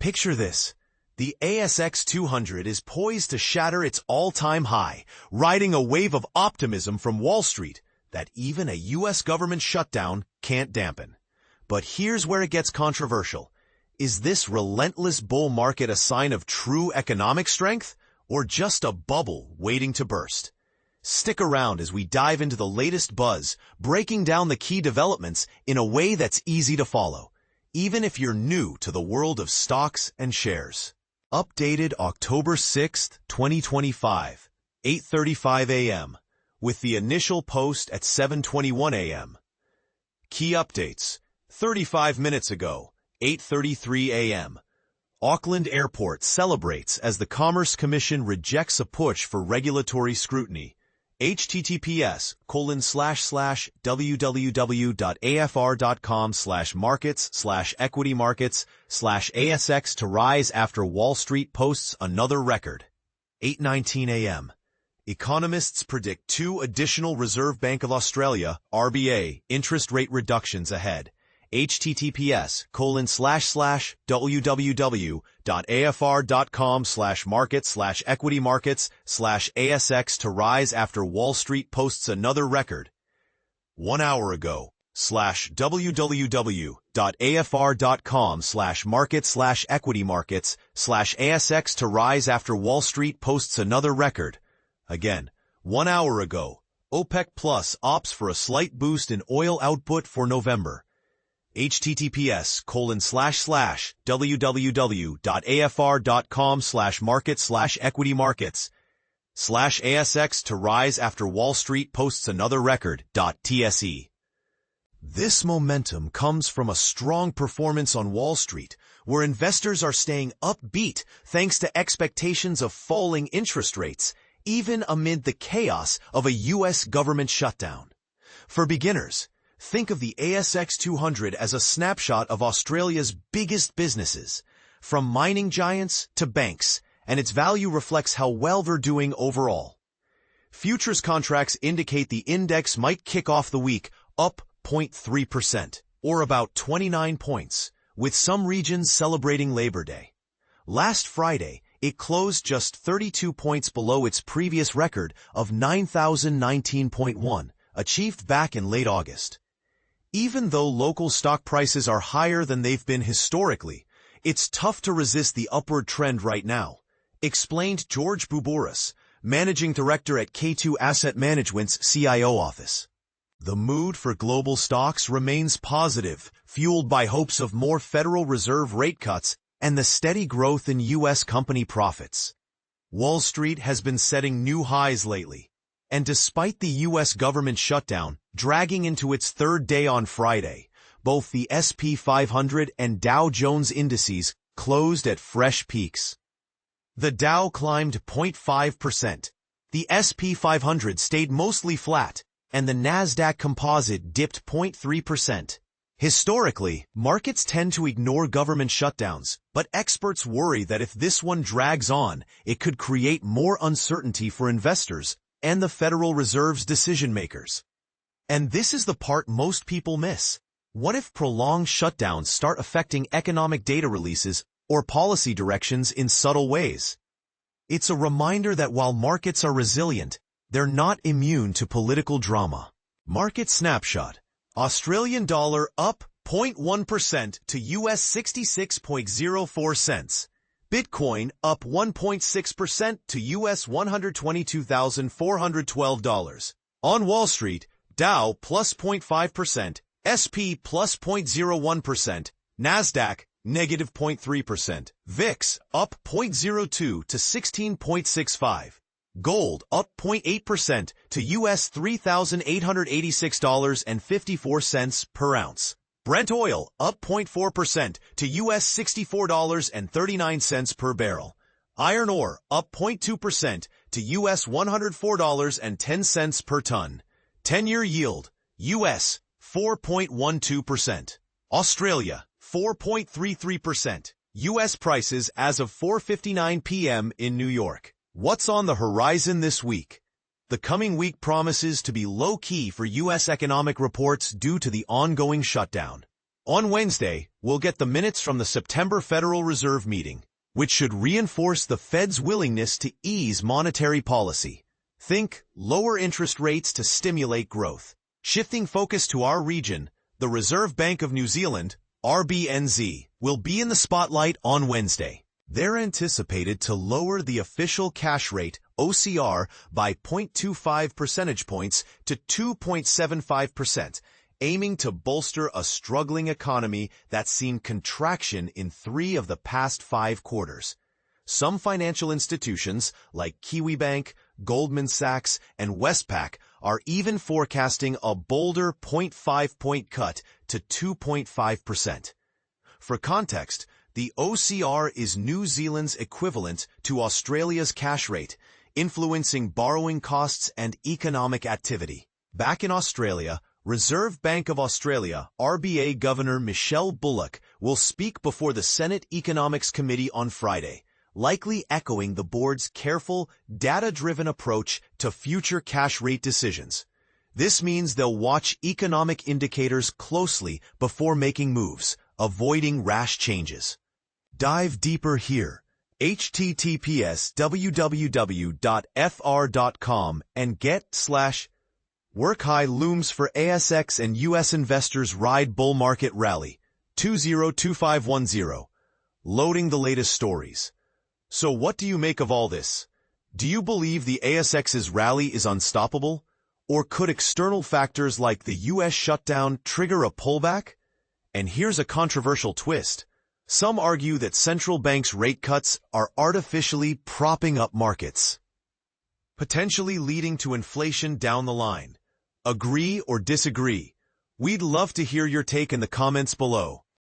Picture this. The ASX 200 is poised to shatter its all-time high, riding a wave of optimism from Wall Street that even a U.S. government shutdown can't dampen. But here's where it gets controversial. Is this relentless bull market a sign of true economic strength, or just a bubble waiting to burst? Stick around as we dive into the latest buzz, breaking down the key developments in a way that's easy to follow, even if you're new to the world of stocks and shares. Updated October 6, 2025, 8:35 a.m., with the initial post at 7:21 a.m. Key updates. 35 minutes ago, 8:33 a.m. Auckland Airport celebrates as the Commerce Commission rejects a push for regulatory scrutiny. https://www.afr.com/markets/equity markets/ASX to rise after Wall Street posts another record. 8:19 a.m. Economists predict 2 additional Reserve Bank of Australia, RBA, interest rate reductions ahead. https://www.afr.com/markets/equity markets/ASX to rise after Wall Street posts another record. 1 hour ago, www.afr.com/markets/equity markets/ASX to rise after Wall Street posts another record. Again, 1 hour ago, OPEC Plus opts for a slight boost in oil output for November. https://www.afr.com/markets/equity markets/ASX to rise after Wall Street posts another record. TSE. This momentum comes from a strong performance on Wall Street, where investors are staying upbeat thanks to expectations of falling interest rates, even amid the chaos of a U.S. government shutdown. For beginners, think of the ASX 200 as a snapshot of Australia's biggest businesses, from mining giants to banks, and its value reflects how well they're doing overall. Futures contracts indicate the index might kick off the week up 0.3%, or about 29 points, with some regions celebrating Labor Day. Last Friday, it closed just 32 points below its previous record of 9,019.1, achieved back in late August. Even though local stock prices are higher than they've been historically, it's tough to resist the upward trend right now, explained George Boubourus, managing director at K2 Asset Management's CIO office. The mood for global stocks remains positive, fueled by hopes of more Federal Reserve rate cuts and the steady growth in U.S. company profits. Wall Street has been setting new highs lately, and despite the U.S. government shutdown dragging into its third day on Friday, both the S&P 500 and Dow Jones indices closed at fresh peaks. The Dow climbed 0.5%, the S&P 500 stayed mostly flat, and the Nasdaq Composite dipped 0.3%. Historically, markets tend to ignore government shutdowns, but experts worry that if this one drags on, it could create more uncertainty for investors and the Federal Reserve's decision-makers. And this is the part most people miss. What if prolonged shutdowns start affecting economic data releases or policy directions in subtle ways? It's a reminder that while markets are resilient, they're not immune to political drama. Market snapshot. Australian dollar up 0.1% to US 66.04 cents. Bitcoin up 1.6% to US $122,412. On Wall Street, Dow plus 0.5%, SP plus 0.01%, Nasdaq negative 0.3%, VIX up 0.02 to 16.65. Gold up 0.8% to US $3,886.54 per ounce. Brent oil up 0.4% to US $64.39 per barrel. Iron ore up 0.2% to US $104.10 per ton. 10-year yield, US 4.12%. Australia 4.33%. US prices as of 4:59 p.m. in New York. What's on the horizon this week? The coming week promises to be low-key for U.S. economic reports due to the ongoing shutdown. On Wednesday, we'll get the minutes from the September Federal Reserve meeting, which should reinforce the Fed's willingness to ease monetary policy. Think lower interest rates to stimulate growth. Shifting focus to our region, the Reserve Bank of New Zealand, RBNZ, will be in the spotlight on Wednesday. They're anticipated to lower the official cash rate, OCR, by 0.25 percentage points to 2.75%, aiming to bolster a struggling economy that's seen contraction in 3 of the past 5 quarters. Some financial institutions, like Kiwibank, Goldman Sachs, and Westpac, are even forecasting a bolder 0.5-point cut to 2.5%. For context, the OCR is New Zealand's equivalent to Australia's cash rate, influencing borrowing costs and economic activity. Back in Australia, Reserve Bank of Australia, RBA Governor Michelle Bullock, will speak before the Senate Economics Committee on Friday, likely echoing the board's careful, data-driven approach to future cash rate decisions. This means they'll watch economic indicators closely before making moves, avoiding rash changes. Dive deeper here. https://www.fr.com and get/work high looms for ASX and US investors ride bull market rally 202510. Loading the latest stories. So what do you make of all this? Do you believe the ASX's rally is unstoppable? Or could external factors like the US shutdown trigger a pullback? And here's a controversial twist. Some argue that central banks' rate cuts are artificially propping up markets, potentially leading to inflation down the line. Agree or disagree? We'd love to hear your take in the comments below.